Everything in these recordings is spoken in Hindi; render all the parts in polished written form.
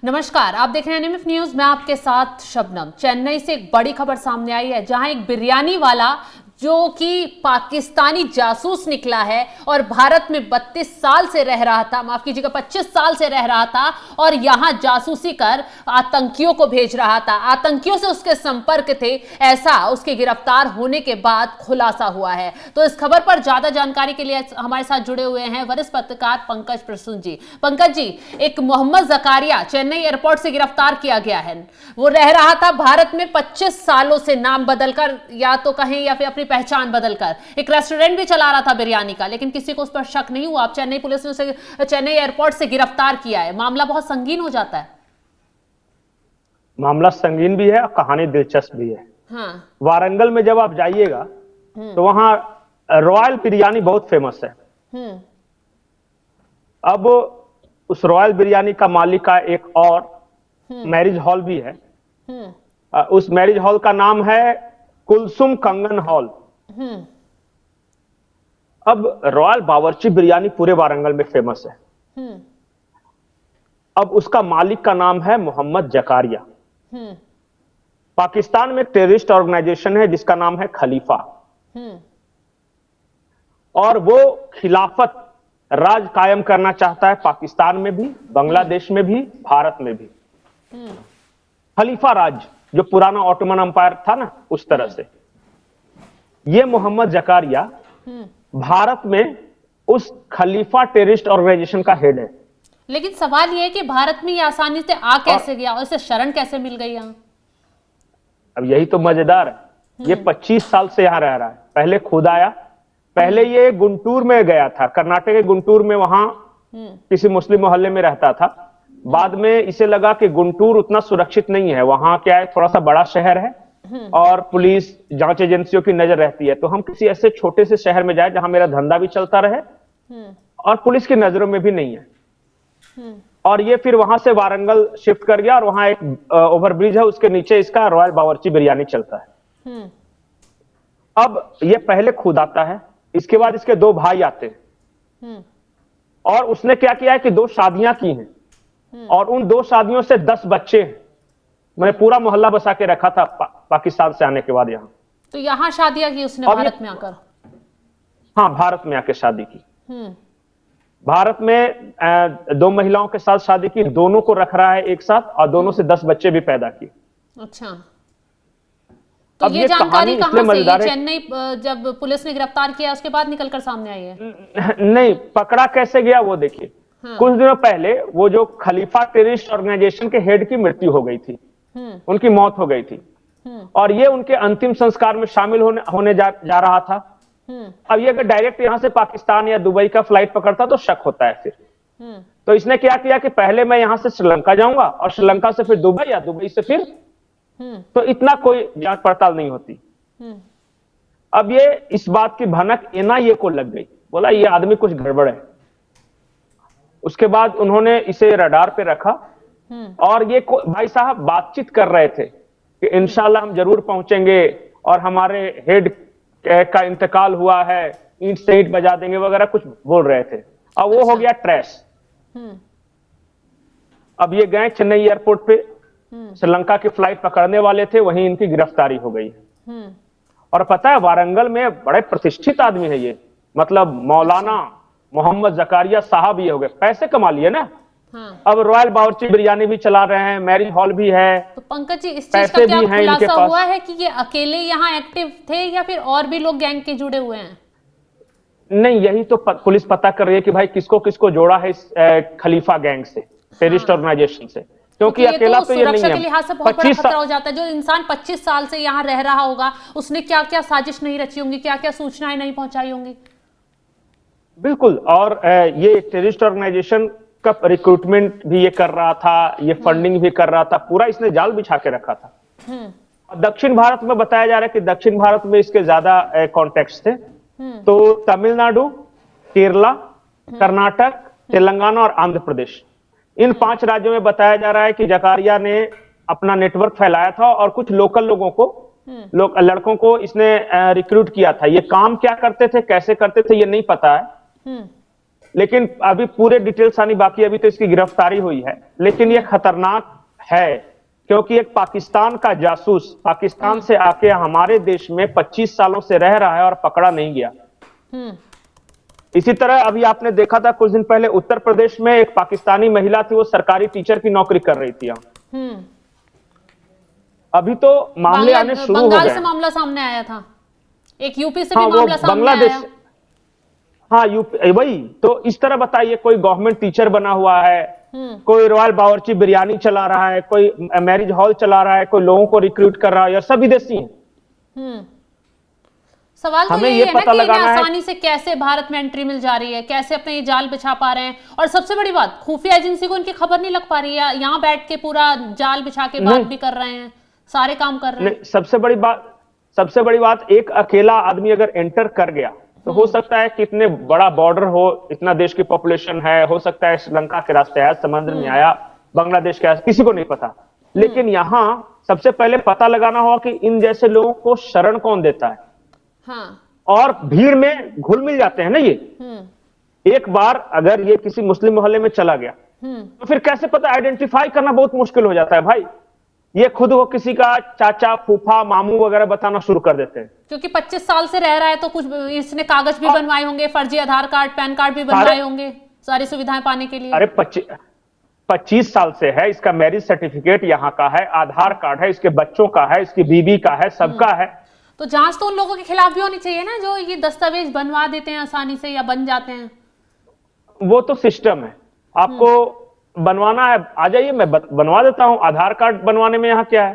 नमस्कार, आप देख रहे हैं एनएमएफ न्यूज। मैं आपके साथ शबनम। चेन्नई से एक बड़ी खबर सामने आई है, जहां एक बिरयानी वाला जो कि पाकिस्तानी जासूस निकला है और भारत में 32 साल से रह रहा था, माफ कीजिएगा 25 साल से रह रहा था, और यहां जासूसी कर आतंकियों को भेज रहा था। आतंकियों से उसके संपर्क थे, ऐसा उसके गिरफ्तार होने के बाद खुलासा हुआ है। तो इस खबर पर ज्यादा जानकारी के लिए हमारे साथ जुड़े हुए हैं वरिष्ठ पत्रकार पंकज प्रसून जी। पंकज जी, एक मोहम्मद जकारिया चेन्नई एयरपोर्ट से गिरफ्तार किया गया है। वो रह रहा था भारत में 25 सालों से, नाम बदलकर या तो कहें या फिर अपनी पहचान बदलकर। एक रेस्टोरेंट भी चला रहा था बिरयानी का, लेकिन किसी को उस पर शक नहीं हुआ। अब चेन्नई पुलिस ने उसे चेन्नई एयरपोर्ट से गिरफ्तार किया है। मामला बहुत संगीन हो जाता है। मामला संगीन भी है और कहानी दिलचस्प भी है। हाँ। वारंगल में जब आप जाइएगा तो वहां रॉयल बिरयानी बहुत फेमस है। अब उस रॉयल बिरयानी का मालिक का एक और मैरिज हॉल भी है। उस मैरिज हॉल का नाम है कुलसुम कंगन हॉल। अब रॉयल बावर्ची बिरयानी पूरे वारंगल में फेमस है। अब उसका मालिक का नाम है मोहम्मद जकारिया। पाकिस्तान में एक टेररिस्ट ऑर्गेनाइजेशन है जिसका नाम है खलीफा, और वो खिलाफत राज कायम करना चाहता है पाकिस्तान में भी, बांग्लादेश में भी, भारत में भी। खलीफा राज जो पुराना ऑटोमन अंपायर था ना, उस तरह से ये मोहम्मद जकारिया भारत में उस खलीफा टेररिस्ट ऑर्गेनाइजेशन का हेड है। लेकिन सवाल यह है कि भारत में ये आसानी से आ कैसे गया और इसे शरण कैसे मिल गई यहाँ? अब यही तो मजेदार है। ये 25 साल से यहाँ रह रहा है। पहले खुद आया, पहले ये गुंटूर में गया था, कर्नाटक के गुंटूर में, वहां किसी मुस्लिम मोहल्ले में रहता था। बाद में इसे लगा कि गुंटूर उतना सुरक्षित नहीं है, वहां क्या है, थोड़ा सा बड़ा शहर है और पुलिस जांच एजेंसियों की नजर रहती है, तो हम किसी ऐसे छोटे से शहर में जाए जहां मेरा धंधा भी चलता रहे और पुलिस की नजरों में भी नहीं है। और ये फिर वहां से वारंगल शिफ्ट कर गया और वहां एक ओवरब्रिज है, उसके नीचे इसका रॉयल बावर्ची बिरयानी चलता है। अब ये पहले खुद आता है, इसके बाद इसके दो भाई आते हैं, और उसने क्या किया है कि 2 शादियां की हैं और उन 2 शादियों से 10 बच्चे हैं। मैंने पूरा मोहल्ला बसा के रखा था पाकिस्तान से आने के बाद यहाँ। तो यहाँ शादियां की उसने भारत में आकर? हाँ, भारत में आके शादी की। भारत में 2 महिलाओं के साथ शादी की, दोनों को रख रहा है एक साथ, और दोनों से 10 बच्चे भी पैदा किए। अच्छा, तो ये जानकारी कहां से, ये चेन्नई जब पुलिस ने गिरफ्तार किया उसके बाद निकलकर सामने आई है? नहीं, पकड़ा कैसे गया वो देखिए। कुछ दिनों पहले वो जो खलीफा टेररिस्ट ऑर्गेनाइजेशन के हेड की मृत्यु हो गई थी, उनकी मौत हो गई थी, और ये उनके अंतिम संस्कार में शामिल होने जा रहा था। अब ये अगर डायरेक्ट यहां से पाकिस्तान या दुबई का फ्लाइट पकड़ता तो शक होता है फिर। तो इसने क्या किया कि पहले मैं यहां से श्रीलंका जाऊंगा और श्रीलंका से फिर दुबई, या दुबई से फिर, तो इतना कोई जांच पड़ताल नहीं होती। अब ये इस बात की भनक एनआईए को लग गई, बोला ये आदमी कुछ गड़बड़ है। उसके बाद उन्होंने इसे रडार पे रखा, और ये भाई साहब बातचीत कर रहे थे कि इंशाल्लाह हम जरूर पहुंचेंगे और हमारे हेड का इंतकाल हुआ है, ईंट से ईंट बजा देंगे वगैरह कुछ बोल रहे थे। अब वो हो गया ट्रैश। अब ये गए चेन्नई एयरपोर्ट पे, श्रीलंका की फ्लाइट पकड़ने वाले थे, वहीं इनकी गिरफ्तारी हो गई। और पता है वारंगल में बड़े प्रतिष्ठित आदमी है ये, मतलब मौलाना मोहम्मद जकारिया साहब ये हो गए, पैसे कमा लिए ना। अब रॉयल बावर्ची बिरयानी भी चला रहे हैं, मैरिज हॉल भी है। तो पंकज जी, इस चीज का क्या खुलासा हुआ है कि ये अकेले यहाँ एक्टिव थे या फिर और भी लोग गैंग के जुड़े हुए हैं? नहीं, यही तो पुलिस पता कर रही है कि भाई किसको किसको जोड़ा है इस खलीफा गैंग से, टेररिस्ट ऑर्गेनाइजेशन से, क्योंकि अकेला तो ये नहीं है। सुरक्षा के लिहाज से बहुत बड़ा खतरा हो जाता है। जो इंसान 25 साल से यहाँ रह रहा होगा, उसने क्या क्या साजिश नहीं रची होंगी, क्या क्या सूचनाएं नहीं पहुंचाई होंगी। बिल्कुल, और ये टेररिस्ट ऑर्गेनाइजेशन का रिक्रूटमेंट भी ये कर रहा था, ये फंडिंग भी कर रहा था, पूरा इसने जाल बिछा के रखा था। दक्षिण भारत में बताया जा रहा है कि दक्षिण भारत में इसके ज्यादा कॉन्टेक्ट्स थे। तो तमिलनाडु, केरला, कर्नाटक, तेलंगाना और आंध्र प्रदेश, इन 5 राज्यों में बताया जा रहा है कि जकारिया ने अपना नेटवर्क फैलाया था और कुछ लोकल लोगों को, लड़कों को इसने रिक्रूट किया था। ये काम क्या करते थे, कैसे करते थे, ये नहीं पता है। लेकिन अभी पूरे डिटेल्स आनी बाकी है, अभी तो इसकी गिरफ्तारी हुई है। लेकिन ये खतरनाक है क्योंकि एक पाकिस्तान का जासूस पाकिस्तान से आके हमारे देश में 25 सालों से रह रहा है और पकड़ा नहीं गया। इसी तरह अभी आपने देखा था कुछ दिन पहले उत्तर प्रदेश में एक पाकिस्तानी महिला थी, वो सरकारी टीचर की नौकरी कर रही थी। अभी तो मामले आने शुरू हो गए। बंगाल से मामला सामने आया था, एक यूपी से भी मामला सामने आया। हाँ यूपी, वही तो। इस तरह बताइए, कोई गवर्नमेंट टीचर बना हुआ है, कोई रॉयल बावर्ची बिरयानी चला रहा है, कोई मैरिज हॉल चला रहा है, कोई लोगों को रिक्रूट कर रहा है, और सब विदेशी हैं। सवाल तो यही है ना कि इन्हें आसानी से कैसे भारत में एंट्री मिल जा रही है, कैसे अपने ये जाल बिछा पा रहे हैं। और सबसे बड़ी बात, खुफिया एजेंसी को इनकी खबर नहीं लग पा रही है, यहाँ बैठ के पूरा जाल बिछा के बात भी कर रहे हैं, सारे काम कर रहे हैं। सबसे बड़ी बात, एक अकेला आदमी अगर एंटर कर गया तो हो सकता है कि इतने बड़ा बॉर्डर हो, इतना देश की पॉपुलेशन है, हो सकता है श्रीलंका के रास्ते आया, समुद्र में आया, बांग्लादेश के आया, किसी को नहीं पता। लेकिन यहाँ सबसे पहले पता लगाना होगा कि इन जैसे लोगों को शरण कौन देता है। हाँ। और भीड़ में घुल मिल जाते हैं ना ये। एक बार अगर ये किसी मुस्लिम मोहल्ले में चला गया तो फिर कैसे पता, आइडेंटिफाई करना बहुत मुश्किल हो जाता है भाई। ये खुद वो किसी का चाचा, फूफा, मामू वगैरह बताना शुरू कर देते हैं। क्योंकि 25 साल से रह रहा है तो कुछ इसने कागज भी बनवाए होंगे, फर्जी आधार कार्ड, पैन कार्ड भी बनवाए होंगे सारी सुविधाएं पाने के लिए। अरे 25 साल से है, इसका मैरिज सर्टिफिकेट यहाँ का है, आधार कार्ड है, इसके बच्चों का है, इसकी बीवी का है, सबका है। तो जांच तो उन लोगों के खिलाफ भी होनी चाहिए ना जो ये दस्तावेज बनवा देते हैं आसानी से या बन जाते हैं। वो तो सिस्टम है, आपको बनवाना है आ जाइए, मैं बनवा देता हूं। आधार कार्ड बनवाने में यहाँ क्या है,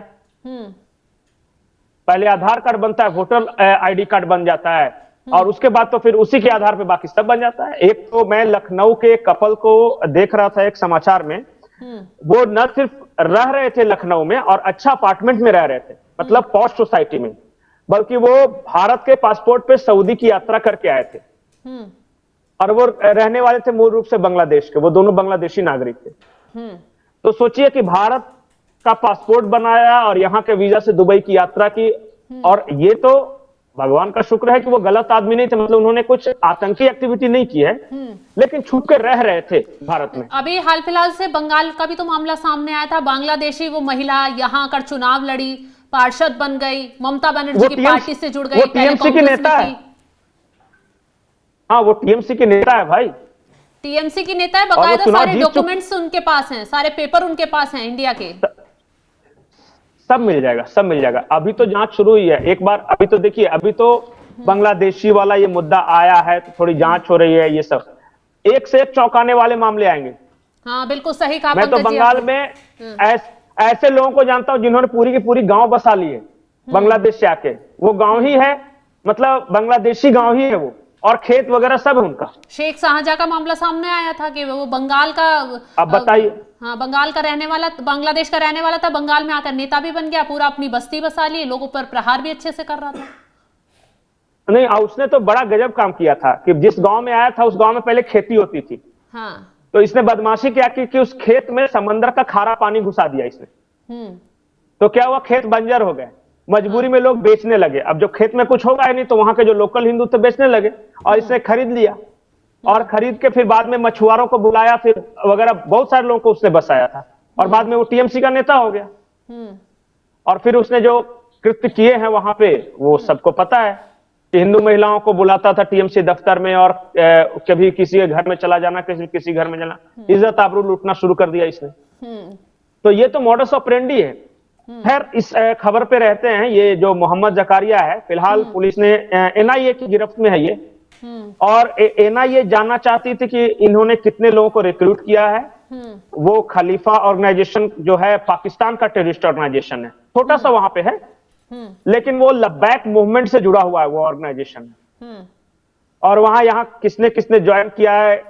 पहले आधार कार्ड बनता है, वोटर आईडी कार्ड बन जाता है, और उसके बाद तो फिर उसी के आधार पे बाकी सब बन जाता है। एक तो मैं लखनऊ के कपल को देख रहा था एक समाचार में, वो न सिर्फ रह रहे थे लखनऊ में और अच्छा अपार्टमेंट में रह रहे थे, मतलब पॉश सोसाइटी में, बल्कि वो भारत के पासपोर्ट पे सऊदी की यात्रा करके आए थे। और वो रहने वाले थे मूल रूप से बांग्लादेश के, वो दोनों बांग्लादेशी नागरिक थे। तो सोचिए कि भारत का पासपोर्ट बनाया और यहाँ के वीजा से दुबई की यात्रा की। और ये तो भगवान का शुक्र है कि वो गलत आदमी नहीं थे, मतलब उन्होंने कुछ आतंकी एक्टिविटी नहीं की है, लेकिन छुप के रह रहे थे भारत में। अभी हाल फिलहाल से बंगाल का भी तो मामला सामने आया था, बांग्लादेशी वो महिला यहाँ आकर चुनाव लड़ी, पार्षद बन गई, ममता बनर्जी की पार्टी से जुड़ गई, टीएमसी की नेता है। हाँ, वो टीएमसी के नेता है भाई, टीएमसी की नेता है, बकायदा सारे डॉक्यूमेंट्स उनके पास हैं, सारे पेपर उनके पास हैं इंडिया के। सब मिल जाएगा, सब मिल जाएगा। अभी तो जांच शुरू हुई है एक बार। अभी तो देखिए, अभी तो बांग्लादेशी वाला ये मुद्दा आया है तो थोड़ी जांच हो रही है। ये सब एक से एक चौंकाने वाले मामले आएंगे। हाँ बिल्कुल सही कहा। मैं तो बंगाल में ऐसे लोगों को जानता हूं जिन्होंने पूरी की पूरी गांव बसा ली है बांग्लादेश से आके। वो गांव ही है, मतलब बांग्लादेशी गांव ही है वो, और खेत वगैरह सब है उनका। शेख शाहजहां का मामला सामने आया था कि वो बंगाल का, अब बताइए। हाँ, बंगाल का रहने वाला, बांग्लादेश का रहने वाला था, बंगाल में आकर नेता भी बन गया, पूरा अपनी बस्ती बसा ली, लोगों पर प्रहार भी अच्छे से कर रहा था। नहीं, उसने तो बड़ा गजब काम किया था कि जिस गांव में आया था उस गांव में पहले खेती होती थी। हाँ। तो इसने बदमाशी क्या की कि उस खेत में समंदर का खारा पानी घुसा दिया इसने। तो क्या हुआ, खेत बंजर हो गए, मजबूरी में लोग बेचने लगे। अब जो खेत में कुछ होगा ही नहीं तो वहां के जो लोकल हिंदू थे बेचने लगे, और इसने खरीद लिया, और खरीद के फिर बाद में मछुआरों को बुलाया, फिर वगैरह बहुत सारे लोगों को उसने बसाया था, और बाद में वो टीएमसी का नेता हो गया। और फिर उसने जो कृत्य किए हैं वहां पे वो सबको पता है कि हिंदू महिलाओं को बुलाता था टीएमसी दफ्तर में, और कभी किसी के घर में चला जाना, किसी घर में जाना, इज्जत आबरू लूटना शुरू कर दिया इसने। तो ये तो मॉडस ऑपरेंडी है। खैर, इस खबर पे रहते हैं। ये जो मोहम्मद जकारिया है, फिलहाल पुलिस ने एनआईए की गिरफ्त में है ये, और एनआईए जानना चाहती थी कि इन्होंने कितने लोगों को रिक्रूट किया है। वो खलीफा ऑर्गेनाइजेशन जो है पाकिस्तान का टेररिस्ट ऑर्गेनाइजेशन है, छोटा सा वहां पे है, लेकिन वो लब्बैक मूवमेंट से जुड़ा हुआ है वो ऑर्गेनाइजेशन। और वहां यहाँ किसने किसने ज्वाइन किया है,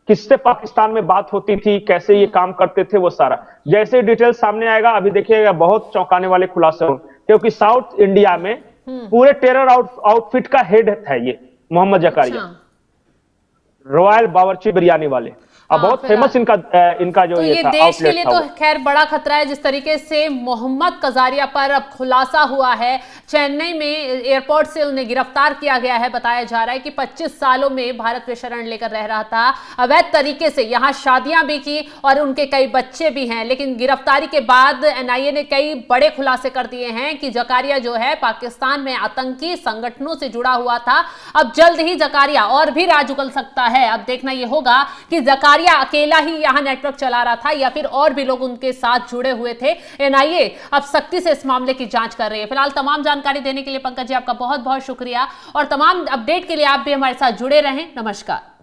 किससे पाकिस्तान में बात होती थी, कैसे ये काम करते थे, वो सारा जैसे डिटेल सामने आएगा अभी देखिएगा, बहुत चौंकाने वाले खुलासे होंगे। क्योंकि साउथ इंडिया में पूरे टेरर आउटफिट का हेड है ये मोहम्मद जकारिया, रॉयल बावर्ची बिरयानी वाले। और बहुत फेमस इनका जो तो ये था, देश के लिए था तो खैर बड़ा खतरा है जिस तरीके से मोहम्मद कजारिया पर अब खुलासा हुआ है। चेन्नई में एयरपोर्ट से उन्हें गिरफ्तार किया गया है। बताया जा रहा है कि 25 सालों में भारत में शरण लेकर रह रहा था, अवैध तरीके से यहाँ शादियां भी की और उनके कई बच्चे भी हैं। लेकिन गिरफ्तारी के बाद एनआईए ने कई बड़े खुलासे कर दिए हैं कि जकारिया जो है पाकिस्तान में आतंकी संगठनों से जुड़ा हुआ था। अब जल्द ही जकारिया और भी राज उगल सकता है। अब देखना यह होगा कि जकारिया अकेला ही यहां नेटवर्क चला रहा था या फिर और भी लोग उनके साथ जुड़े हुए थे। एनआईए अब सख्ती से इस मामले की जांच कर रही है। फिलहाल तमाम जानकारी देने के लिए पंकज जी आपका बहुत बहुत शुक्रिया और तमाम अपडेट के लिए आप भी हमारे साथ जुड़े रहें। नमस्कार।